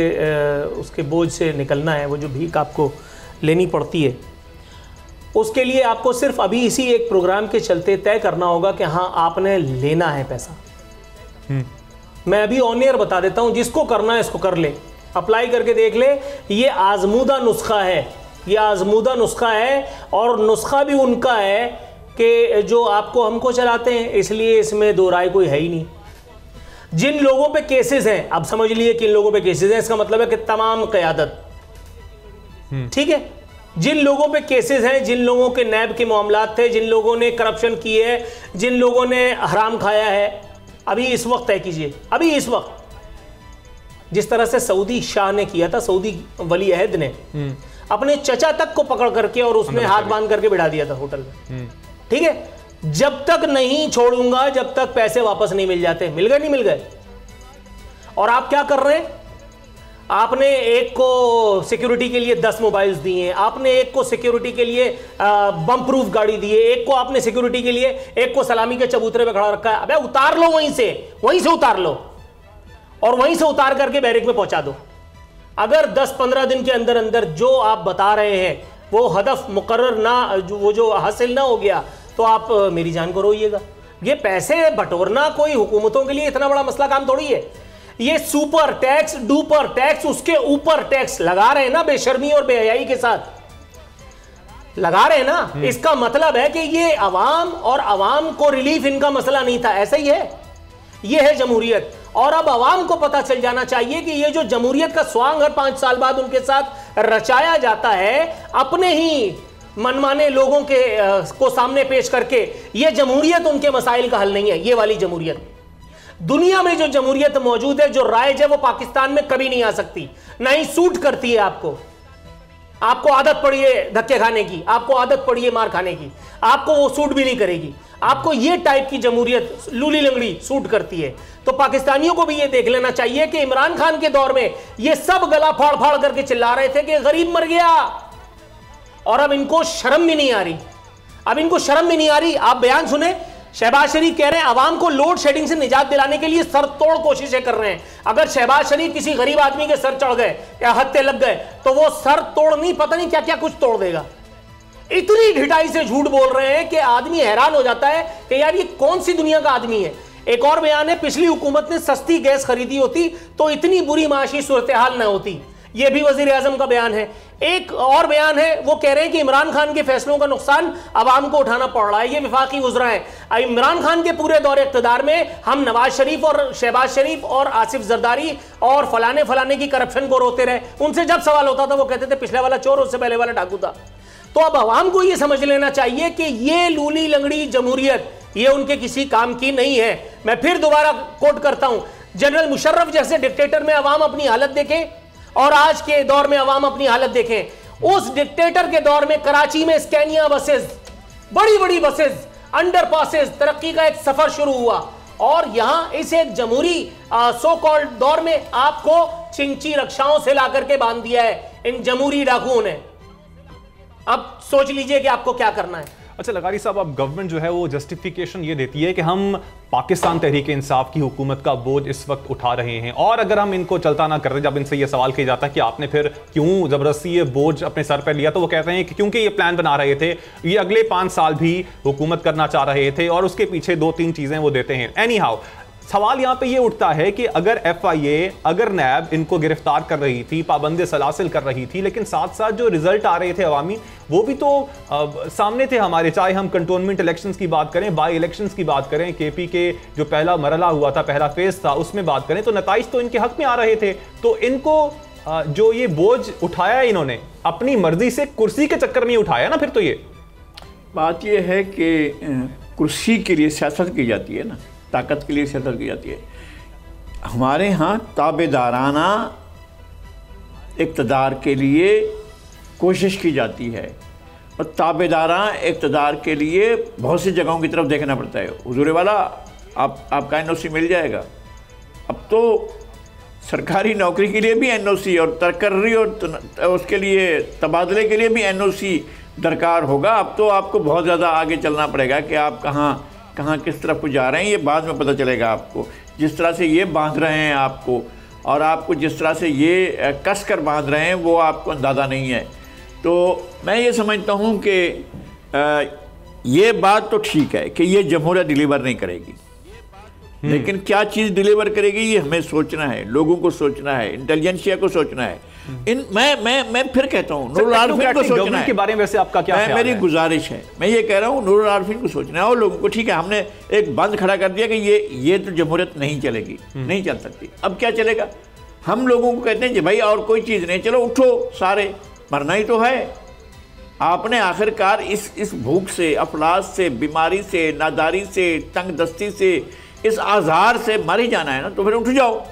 उसके बोझ से निकलना है, वो जो भीख आपको लेनी पड़ती है, उसके लिए आपको सिर्फ अभी इसी एक प्रोग्राम के चलते तय करना होगा कि हाँ आपने लेना है पैसा। मैं अभी ऑन एयर बता देता हूँ, जिसको करना है इसको कर ले, अप्लाई करके देख ले। ये आजमूदा नुस्खा है, ये आजमूदा नुस्खा है, और नुस्खा भी उनका है कि जो आपको हमको चलाते हैं, इसलिए इसमें दो राय कोई है ही नहीं। जिन लोगों पे केसेस हैं, अब समझ लिए किन लोगों पे केसेस हैं, इसका मतलब है कि तमाम क़यादत, ठीक है, जिन लोगों पे केसेस हैं, जिन लोगों के नैब के मामलात थे, जिन लोगों ने करप्शन किए है, जिन लोगों ने हराम खाया है, अभी इस वक्त तय कीजिए, अभी इस वक्त जिस तरह से सऊदी शाह ने किया था, सऊदी वली अहद ने अपने चचा तक को पकड़ करके और उसने हाथ बांध करके बिठा दिया था होटल में, ठीक है, जब तक नहीं छोड़ूंगा जब तक पैसे वापस नहीं मिल जाते। मिल गए? नहीं मिल गए। और आप क्या कर रहे हैं? आपने एक को सिक्योरिटी के लिए 10 मोबाइल्स दिए, आपने एक को सिक्योरिटी के लिए बम प्रूफ गाड़ी दी है, एक को आपने सिक्योरिटी के लिए, एक को सलामी के चबूतरे पे खड़ा रखा है। अबे उतार लो, वहीं से उतार लो और वहीं से उतार करके बैरिक में पहुंचा दो। अगर 10-15 दिन के अंदर अंदर जो आप बता रहे हैं वो हदफ मुकर्रर ना, वो जो हासिल ना हो गया, तो आप मेरी जान को रोइएगा। ये पैसे बटोरना कोई हुकूमतों के लिए इतना बड़ा मसला काम थोड़ी है। ये सुपर टैक्स, डुपर टैक्स, उसके ऊपर टैक्स लगा रहे हैं ना, बेशर्मी और बेहयाई के साथ लगा रहे हैं ना। इसका मतलब है कि ये अवाम और अवाम को रिलीफ इनका मसला नहीं था। ऐसा ही है, ये है जमहूरियत। और अब अवाम को पता चल जाना चाहिए कि ये जो जमहूरियत का स्वांग हर 5 साल बाद उनके साथ रचाया जाता है, अपने ही मनमाने लोगों के को सामने पेश करके, ये जमहूरियत उनके मसाइल का हल नहीं है। ये वाली जमहूरियत, दुनिया में जो जमहूरियत मौजूद है, जो राइज है, वो पाकिस्तान में कभी नहीं आ सकती, ना ही सूट करती है आपको। आपको आदत पड़ी है धक्के खाने की, आपको आदत पड़ी है मार खाने की, आपको वो सूट भी नहीं करेगी। आपको ये टाइप की जमहूरियत लूली लंगड़ी सूट करती है। तो पाकिस्तानियों को भी ये देख लेना चाहिए कि इमरान खान के दौर में ये सब गला फाड़ फाड़ करके चिल्ला रहे थे कि गरीब मर गया, और अब इनको शर्म भी नहीं आ रही। अब इनको शर्म भी नहीं आ रही। आप बयान सुने, शहबाज शरीफ कह रहे हैं अवाम को लोड शेडिंग से निजात दिलाने के लिए सर तोड़ कोशिशें कर रहे हैं। अगर शहबाज शरीफ किसी गरीब आदमी के सर चढ़ गए या हत्थे लग गए तो वो सर तोड़ नहीं, पता नहीं क्या क्या कुछ तोड़ देगा। इतनी ढिठाई से झूठ बोल रहे हैं कि आदमी हैरान हो जाता है कि यार ये कौन सी दुनिया का आदमी है। एक और बयान है, पिछली हुकूमत ने सस्ती गैस खरीदी होती तो इतनी बुरी माशी सूरत हाल न होती। यह भी वजीर आजम का बयान है। एक और बयान है, वो कह रहे हैं कि इमरान खान के फैसलों का नुकसान अवाम को उठाना पड़ रहा है। ये विफाकी वज़रा है। इमरान खान के पूरे दौरे इक़्तिदार में हम नवाज शरीफ और शहबाज शरीफ और आसिफ जरदारी और फलाने की करप्शन को रोते रहे। उनसे जब सवाल होता था वो कहते थे पिछले वाला चोर, उससे पहले वाला डाकू था। तो अब अवाम को ये समझ लेना चाहिए कि ये लूली लंगड़ी जमहूरियत ये उनके किसी काम की नहीं है। मैं फिर दोबारा कोट करता हूं, जनरल मुशर्रफ जैसे डिक्टेटर में अवाम अपनी हालत देखें और आज के दौर में अवाम अपनी हालत देखें। उस डिक्टेटर के दौर में कराची में स्कैनिया बसेस, बड़ी बड़ी बसेस, अंडरपासेस, तरक्की का एक सफर शुरू हुआ, और यहां इस एक जमहूरी सो कॉल्ड दौर में आपको चिंची रक्षाओं से लाकर के बांध दिया है इन जमहूरी डाकुओं ने। अब सोच लीजिए कि आपको क्या करना है। अच्छा लगारी साहब, अब गवर्नमेंट जो है वो जस्टिफिकेशन ये देती है कि हम पाकिस्तान तहरीक इंसाफ की हुकूमत का बोझ इस वक्त उठा रहे हैं, और अगर हम इनको चलता ना कर रहे, जब इनसे ये सवाल किया जाता है कि आपने फिर क्यों जबरदस्ती ये बोझ अपने सर पर लिया, तो वो कहते हैं कि क्योंकि ये प्लान बना रहे थे, ये अगले 5 साल भी हुकूमत करना चाह रहे थे, और उसके पीछे 2-3 चीजें वो देते हैं। एनी हाउ, सवाल यहां पे ये उठता है कि अगर FIA, अगर नैब इनको गिरफ्तार कर रही थी, पाबंदी सलासिल कर रही थी, लेकिन साथ साथ जो रिजल्ट आ रहे थे अवामी, वो भी तो सामने थे हमारे, चाहे हम कंटोनमेंट इलेक्शंस की बात करें, बाई इलेक्शंस की बात करें, KP के जो पहला मरला हुआ था, पहला फेज था, उसमें बात करें तो नताइज तो इनके हक में आ रहे थे। तो इनको जो ये बोझ उठाया इन्होंने अपनी मर्जी से, कुर्सी के चक्कर में उठाया ना, फिर तो ये बात ये है कि कुर्सी के लिए सियासत की जाती है ना, ताकत के लिए सियासत की जाती है। हमारे यहाँ ताबेदाराना इक़्तिदार के लिए कोशिश की जाती है, और ताबेदाराना इक़्तिदार के लिए बहुत सी जगहों की तरफ देखना पड़ता है। हुजूर वाला आपका NOC मिल जाएगा। अब तो सरकारी नौकरी के लिए भी NOC, और तकर्री और उसके लिए तबादले के लिए भी NOC दरकार होगा। अब तो आपको बहुत ज़्यादा आगे चलना पड़ेगा कि आप कहाँ किस तरफ को जा रहे हैं, ये बाद में पता चलेगा आपको। जिस तरह से ये बांध रहे हैं आपको, और आपको जिस तरह से ये कस कर बांध रहे हैं, वो आपको अंदाज़ा नहीं है। तो मैं ये समझता हूँ कि ये बात तो ठीक है कि ये जमहूरियत डिलीवर नहीं करेगी, लेकिन क्या चीज़ डिलीवर करेगी ये हमें सोचना है, लोगों को सोचना है, इंटेलिजेंसिया को सोचना है। मैं फिर कहता हूँ नूरुल आरिफीन को सोचना है। के बारे में वैसे आपका क्या ख्याल है? मेरी गुजारिश है, मैं ये कह रहा हूँ नूरुल आरिफीन को सोचना है, और लोगों को, ठीक है हमने एक बंद खड़ा कर दिया कि ये तो जमहूरियत नहीं चलेगी, नहीं चल सकती। अब क्या चलेगा? हम लोगों को कहते हैं कि भाई और कोई चीज़ नहीं, चलो उठो सारे, मरना ही तो है। आपने आखिरकार इस भूख से, अफलास से, बीमारी से, नादारी से, तंग दस्ती से, इस आज़ार से मर ही जाना है ना, तो फिर उठ जाओ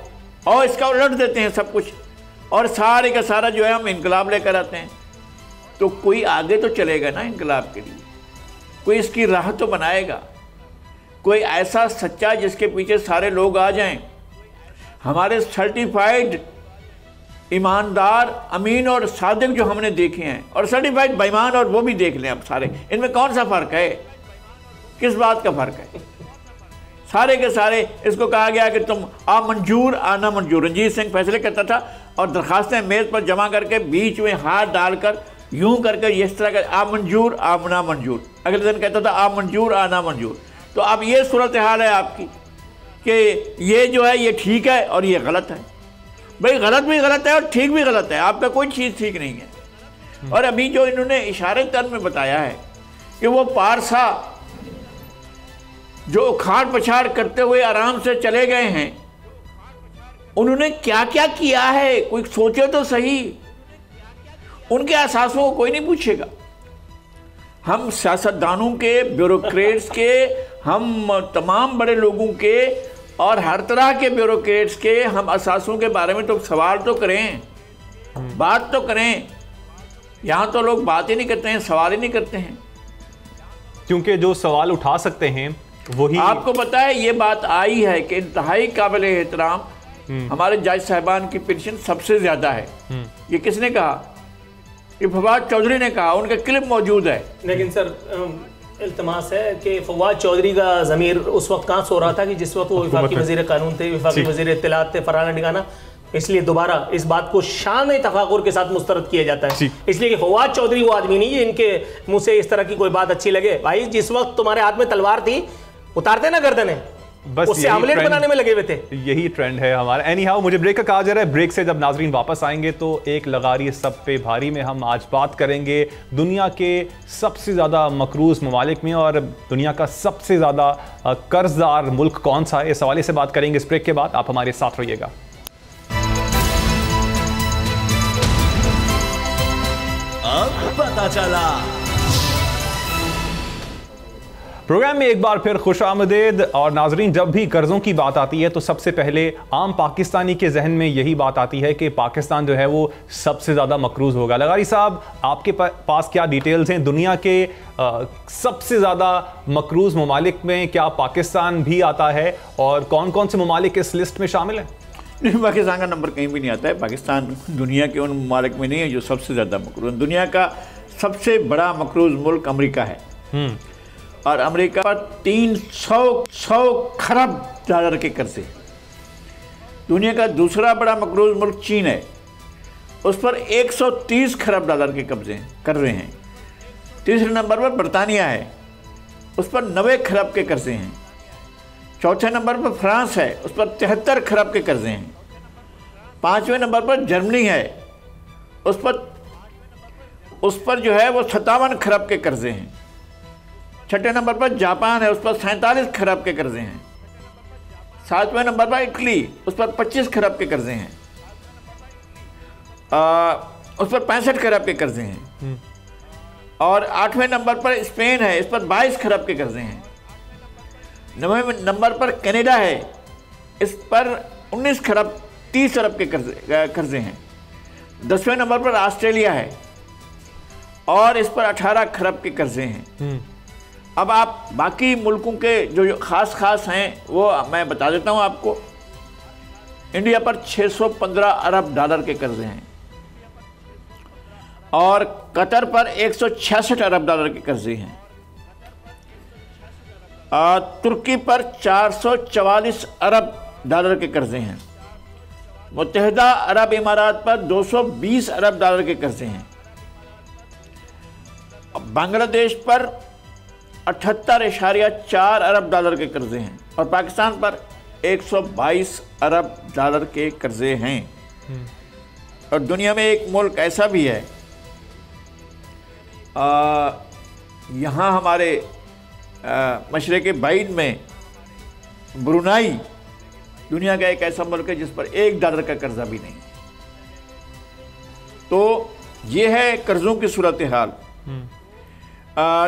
और इसका उलट देते हैं सब कुछ, और सारे का सारा जो है हम इनकलाब लेकर आते हैं। तो कोई आगे तो चलेगा ना इनकलाब के लिए, कोई इसकी राह तो बनाएगा, कोई ऐसा सच्चा जिसके पीछे सारे लोग आ जाएं। हमारे सर्टिफाइड ईमानदार, अमीन और सादिक जो हमने देखे हैं, और सर्टिफाइड बेईमान और वो भी देख लें अब सारे, इनमें कौन सा फ़र्क है? किस बात का फ़र्क है? सारे के सारे इसको कहा गया कि तुम आ मंजूर आना मंजूर। रंजीत सिंह फैसले करता था और दरखास्तें मेज़ पर जमा करके बीच में हाथ डालकर यूं करके इस तरह का आ मंजूर आना मंजूर, अगले दिन कहता था आ मंजूर आना मंजूर। तो अब ये सूरत हाल है आपकी कि ये जो है ये ठीक है और ये गलत है। भाई गलत भी गलत है और ठीक भी गलत है, आपका कोई चीज़ ठीक नहीं है। और अभी जो इन्होंने इशारे तन में बताया है कि वो पारसा जो उखाड़ पछाड़ करते हुए आराम से चले गए हैं, उन्होंने क्या क्या किया है कोई सोचे तो सही। उनके असासों को कोई नहीं पूछेगा। हम सियासतदानों के, ब्यूरोक्रेट्स के, हम तमाम बड़े लोगों के और हर तरह के ब्यूरोक्रेट्स के हम असासों के बारे में तो सवाल तो करें, बात तो करें। यहाँ तो लोग बात ही नहीं करते हैं, सवाल ही नहीं करते हैं, क्योंकि जो सवाल उठा सकते हैं वही। आपको पता है ये बात आई है कि इंतहाई काबिल एहतराम हमारे जज साहबान की पेंशन सबसे ज्यादा है। ये किसने कहा? ये फवाद चौधरी ने कहा, उनका क्लिप मौजूद है। लेकिन सर इल्तमास है कि फवाद चौधरी का ज़मीर उस वक्त कहाँ सो रहा था कि जिस वक्त वो वफाकी वज़ीर कानून थे, वफाकी वज़ीर इत्तलात थे, फरहान ठिकाना। इसलिए दोबारा इस बात को शान तफाकुर के साथ मुस्तरद किया जाता है, इसलिए कि फवाद चौधरी वो आदमी नहीं है इनके मुंह से इस तरह की कोई बात अच्छी लगे। भाई जिस वक्त तुम्हारे हाथ में तलवार थी, उतारते ना गर्दने, बस उससे आमलेट बनाने में लगे हुए थे। यही ट्रेंड है हमारा। एनी हाउ, मुझे ब्रेक का कहा जा रहा है। ब्रेक से जब नाजरीन वापस आएंगे तो एक लगारी सब पे भारी में हम आज बात करेंगे दुनिया के सबसे ज़्यादा मकरूज ममालिक में, और दुनिया का सबसे ज़्यादा कर्जदार मुल्क कौन सा है, इस हवाले से बात करेंगे इस ब्रेक के बाद। आप हमारे साथ रहिएगा। अब पता चला प्रोग्राम में एक बार फिर खुशामदीद। और नाजरीन, जब भी कर्जों की बात आती है तो सबसे पहले आम पाकिस्तानी के जहन में यही बात आती है कि पाकिस्तान जो है वो सबसे ज़्यादा मकरूज होगा। लगारी साहब, आपके पास क्या डिटेल्स हैं? दुनिया के सबसे ज़्यादा मकरूज ममालिक में क्या पाकिस्तान भी आता है, और कौन कौन से ममालिक इस लिस्ट में शामिल हैं? नहीं, पाकिस्तान का नंबर कहीं भी नहीं आता है। पाकिस्तान दुनिया के उन ममालिक में नहीं है जो सबसे ज़्यादा मकरूज। दुनिया का सबसे बड़ा मकरूज मुल्क अमेरिका है, और अमेरिका पर 300 खरब डॉलर के कर्जे। दुनिया का दूसरा बड़ा मकरूज मुल्क चीन है, उस पर 130 खरब डॉलर के कब्जे कर रहे हैं। तीसरे नंबर पर बरतानिया है, उस पर 90 खरब के कर्जे हैं। चौथे नंबर पर फ्रांस है, उस पर 73 खरब के कर्जे हैं। पाँचवें नंबर पर जर्मनी है, उस पर जो है वो 57 खरब के कर्जे हैं। छठे नंबर पर जापान है, उस पर 47 खरब के कर्जे हैं। सातवें नंबर पर इटली, उस पर 25 खरब के कर्जे हैं। उस पर 65 खरब के कर्जे हैं। और 8वें नंबर पर स्पेन है, इस पर 22 खरब के कर्जे हैं। 9वें नंबर पर कनाडा है, इस पर 19 खरब 30 अरब के कर्जे हैं। 10वें नंबर पर ऑस्ट्रेलिया है और इस पर 18 खरब के कर्जे हैं। अब आप बाकी मुल्कों के जो खास हैं वो मैं बता देता हूं आपको। इंडिया पर 615 अरब डॉलर के कर्जे हैं और कतर पर 166 अरब डॉलर के कर्जे हैं। तुर्की पर 444 अरब डॉलर के कर्जे हैं। मुत्तहिदा अरब इमारात पर 220 अरब डॉलर के कर्जे हैं। बांग्लादेश पर 78.4 अरब डॉलर के कर्जे हैं और पाकिस्तान पर 122 अरब डॉलर के कर्जे हैं। और दुनिया में एक मुल्क ऐसा भी है, यहाँ हमारे मशरक़ बैद में ब्रुनाई दुनिया का एक ऐसा मुल्क है जिस पर $1 का कर्जा भी नहीं। तो ये है कर्जों की सूरत हाल।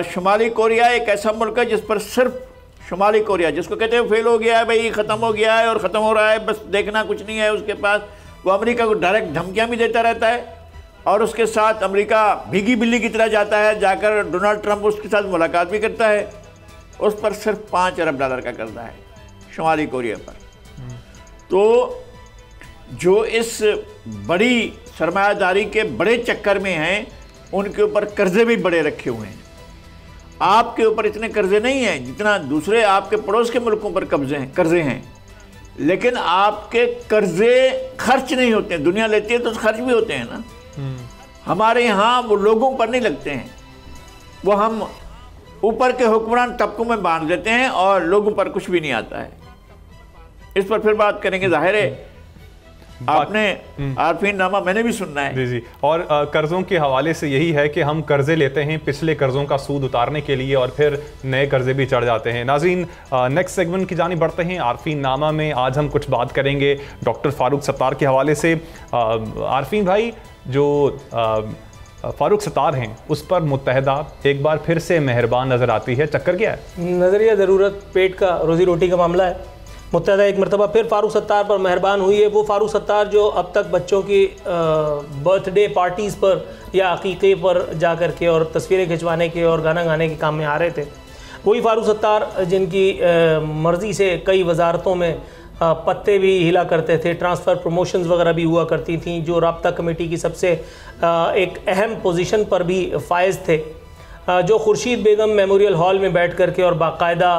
शुमाली कोरिया एक ऐसा मुल्क है जिस पर सिर्फ शुमाली कोरिया, जिसको कहते हैं फेल हो गया है भाई, ख़त्म हो गया है और ख़त्म हो रहा है, बस देखना कुछ नहीं है उसके पास, वो अमेरिका को डायरेक्ट धमकियां भी देता रहता है और उसके साथ अमेरिका भीगी बिल्ली की तरह जाता है, जाकर डोनाल्ड ट्रंप उसके साथ मुलाकात भी करता है। उस पर सिर्फ 5 अरब डॉलर का कर्जा है शुमाली कोरिया पर। तो जो इस बड़ी सरमायादारी के बड़े चक्कर में हैं उनके ऊपर कर्जे भी बड़े रखे हुए हैं। आपके ऊपर इतने कर्जे नहीं हैं जितना दूसरे आपके पड़ोस के मुल्कों पर कर्जे हैं, लेकिन आपके कर्जे खर्च नहीं होते हैं। दुनिया लेती है तो खर्च भी होते हैं ना। हमारे यहाँ वो लोगों पर नहीं लगते हैं, वो हम ऊपर के हुक्मरान तबकों में बांट देते हैं और लोगों पर कुछ भी नहीं आता है। इस पर फिर बात करेंगे। जाहिर है आपने आरफीन नामा मैंने भी सुनना है। जी जी। और कर्जों के हवाले से यही है कि हम कर्जे लेते हैं पिछले कर्जों का सूद उतारने के लिए और फिर नए कर्जे भी चढ़ जाते हैं। नाज़रीन, नेक्स्ट सेगमेंट की जानिब बढ़ते हैं। आरफीन नामा में आज हम कुछ बात करेंगे डॉक्टर फारूक सत्तार के हवाले से। आरफीन भाई, जो फारूक सत्तार हैं उस पर मुत्तहिदा एक बार फिर से मेहरबान नज़र आती है। चक्कर क्या है? नज़रिया ज़रूरत पेट का, रोज़ी रोटी का मामला है। मुत्तहिदा एक मरतबा फिर फारूक सत्तार पर मेहरबान हुई है। वो फारूक सत्तार जो अब तक बच्चों की बर्थडे पार्टीज़ पर या अकीक़े पर जा कर के और तस्वीरें खिंचवाने के और गाना गाने के काम में आ रहे थे, वही फारूक सत्तार जिनकी मर्ज़ी से कई वजारतों में पत्ते भी हिला करते थे, ट्रांसफ़र प्रमोशंस वगैरह भी हुआ करती थी, जो राब्ता कमेटी की सबसे एक अहम पोजीशन पर भी फायज़ थे, जो खुर्शीद बेगम मेमोरियल हॉल में बैठ करके और बाकायदा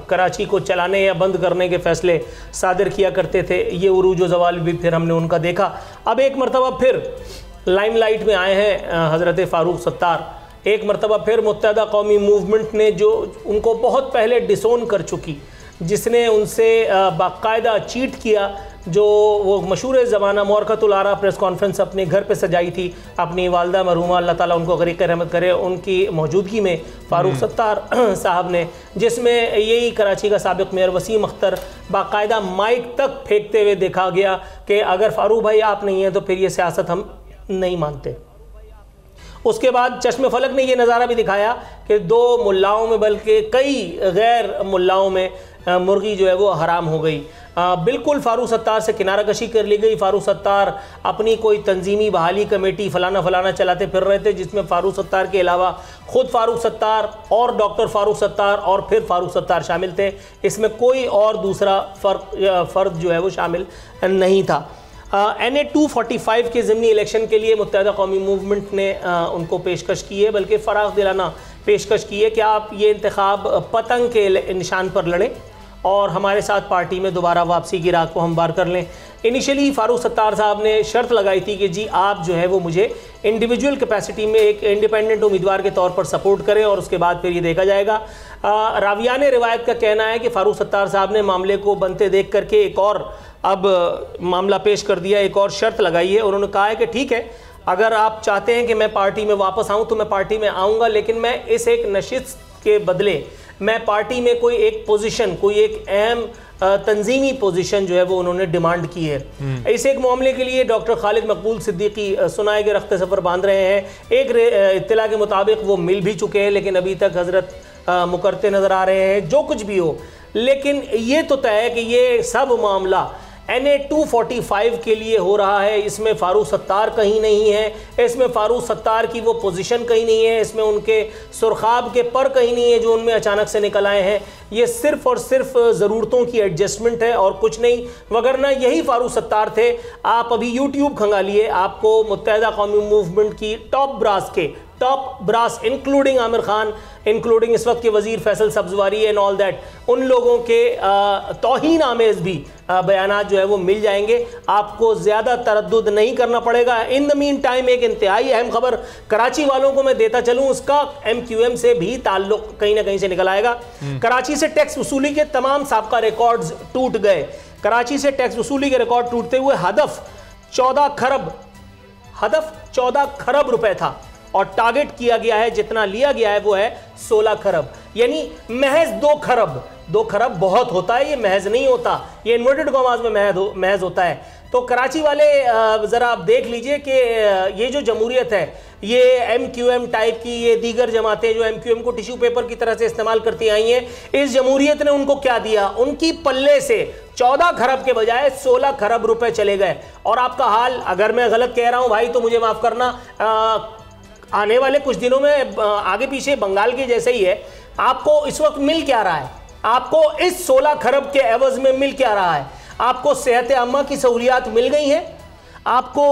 कराची को चलाने या बंद करने के फ़ैसले सादर किया करते थे। ये उरूज व ज़वाल भी फिर हमने उनका देखा। अब एक मरतबा फिर लाइमलाइट में आए हैं हज़रत फ़ारूक सत्तार। एक मरतबा फिर मुत्तहिदा कौमी मूवमेंट ने, जो उनको बहुत पहले डिसोन कर चुकी, जिसने उनसे बाकायदा चीट किया, जो वो मशहूर ज़माना मौरक़तुल आरा प्रेस कॉन्फ्रेंस अपने घर पे सजाई थी अपनी वालदा मरहूमा, अल्लाह ताला उनको गरीक़ रहमत करे, उनकी मौजूदगी में फ़ारूक सत्तार साहब ने, जिसमें यही कराची का साबिक़ मेयर वसीम अख्तर बाकायदा माइक तक फेंकते हुए देखा गया कि अगर फ़ारूक भाई आप नहीं हैं तो फिर ये सियासत हम नहीं मानते। उसके बाद चश्मे फलक ने यह नज़ारा भी दिखाया कि 2 मुल्लाओं में बल्कि कई गैर मुल्लाओं में मुर्गी जो है वो हराम हो गई। बिल्कुल फ़ारूक सत्तार से किनारा कशी कर ली गई। फ़ारूक सत्तार अपनी कोई तंजीमी बहाली कमेटी फलाना चलाते फिर रहे थे, जिसमें फ़ारूक सत्तार के अलावा ख़ुद फ़ारूक सत्तार और डॉक्टर फ़ारूक सत्तार और फिर फ़ारूक सत्तार शामिल थे। इसमें कोई और दूसरा फ़र्द जो है वो शामिल नहीं था। NA 245 के ज़िमनी इलेक्शन के लिए मुत्तहिदा कौमी मूवमेंट ने उनको पेशकश की है, बल्कि फ़राग़ दिलाना पेशकश की है कि आप ये इंतखाब पतंग के निशान पर लड़ें और हमारे साथ पार्टी में दोबारा वापसी की राह को हमवार कर लें। इनिशियली फ़ारूक सत्तार साहब ने शर्त लगाई थी कि जी आप जो है वो मुझे इंडिविजुअल कैपेसिटी में एक इंडिपेंडेंट उम्मीदवार के तौर पर सपोर्ट करें और उसके बाद फिर ये देखा जाएगा। रावियान रिवायत का कहना है कि फ़ारूक सत्तार साहब ने मामले को बनते देख करके एक और अब मामला पेश कर दिया, एक और शर्त लगाई है। उन्होंने कहा है कि ठीक है, अगर आप चाहते हैं कि मैं पार्टी में वापस आऊँ तो मैं पार्टी में आऊँगा, लेकिन मैं इस एक नशिस्त के बदले मैं पार्टी में कोई एक पोजीशन, कोई एक अहम तंजीमी पोजीशन जो है वो उन्होंने डिमांड की है। इस एक मामले के लिए डॉक्टर खालिद मकबूल सिद्दीकी सुनाए के रख्ते सफ़र बांध रहे हैं। एक इत्तला के मुताबिक वो मिल भी चुके हैं, लेकिन अभी तक हजरत मुकरते नज़र आ रहे हैं। जो कुछ भी हो, लेकिन ये तो तय है कि ये सब मामला NA 245 के लिए हो रहा है। इसमें फ़ारूक सत्तार कहीं नहीं है, इसमें फ़ारूक सत्तार की वो पोजीशन कहीं नहीं है, इसमें उनके सुरखाब के पर कहीं नहीं है जो उनमें अचानक से निकल आए हैं। ये सिर्फ़ और सिर्फ ज़रूरतों की एडजस्टमेंट है और कुछ नहीं, वगरना यही फ़ारूक सत्तार थे। आप अभी YouTube खंगालिए, आपको मुत्तहिदा कौमी मूवमेंट की top brass including Aamir Khan, including इस वक्त के वजीर Faisal Sabzwari and all that, उन लोगों के तौहीन आमेज़ भी बयानात जो है वो मिल जाएंगे। आपको ज़्यादा तरद्दुद नहीं करना पड़ेगा। इन द मीन टाइम एक इंतहाई अहम खबर कराची वालों को मैं देता चलूँ, उसका MQM से भी ताल्लुक कहीं ना कहीं से निकल आएगा। कराची से टैक्स वसूली के तमाम साबका रिकॉर्ड्स टूट गए। कराची से टैक्स वसूली के रिकॉर्ड टूटते हुए हदफ 14 खरब रुपए था और टारगेट किया गया है, जितना लिया गया है वो है 16 खरब, यानी महज 2 खरब। 2 खरब बहुत होता है, ये महज नहीं होता, ये इन्वर्टेड कॉमास में महज होता है। तो कराची वाले ज़रा आप देख लीजिए कि ये जो जमहूरियत है, ये MQM टाइप की, ये दीगर जमातें जो MQM को टिश्यू पेपर की तरह से इस्तेमाल करती आई हैं, इस जमहूरियत ने उनको क्या दिया? उनकी पल्ले से 14 खरब के बजाय 16 खरब रुपए चले गए। और आपका हाल, अगर मैं गलत कह रहा हूँ भाई तो मुझे माफ़ करना, आने वाले कुछ दिनों में आगे पीछे बंगाल के जैसे ही है। आपको इस वक्त मिल क्या रहा है? आपको इस 16 खरब के एवज में मिल क्या रहा है? आपको सेहत आम्मा की सहूलियात मिल गई हैं, आपको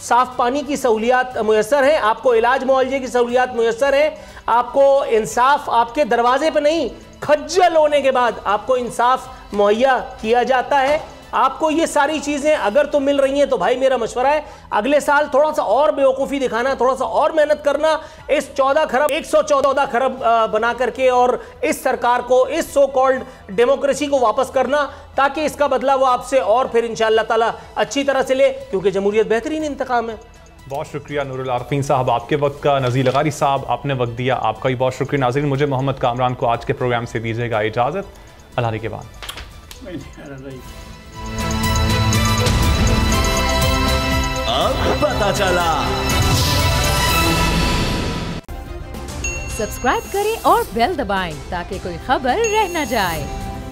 साफ पानी की सहूलियात मुयस्सर हैं, आपको इलाज मुआवजे की सहूलियात मुयस्सर हैं, आपको इंसाफ आपके दरवाजे पर नहीं, खज्जल होने के बाद आपको इंसाफ मुहैया किया जाता है। आपको ये सारी चीज़ें अगर तो मिल रही हैं तो भाई मेरा मशवरा है अगले साल थोड़ा सा और बेवकूफ़ी दिखाना, थोड़ा सा और मेहनत करना, इस 14 खरब 114 खरब बना करके और इस सरकार को, इस सो कॉल्ड डेमोक्रेसी को वापस करना, ताकि इसका बदला वो आपसे और फिर इंशाअल्लाह ताला अच्छी तरह से ले, क्योंकि जमहूरियत बेहतरीन इंतकाम है। बहुत शुक्रिया नूरुल आरफीन साहब आपके वक्त का। नज़ीर लगारी साहब आपने वक्त दिया, आपका भी बहुत शुक्रिया। नाज़रीन, मुझे मोहम्मद कामरान को आज के प्रोग्राम से दीजिएगा इजाज़त। अल्लाह के बाद अब पता चला। सब्सक्राइब करें और बेल दबाएं ताकि कोई खबर रह न जाए।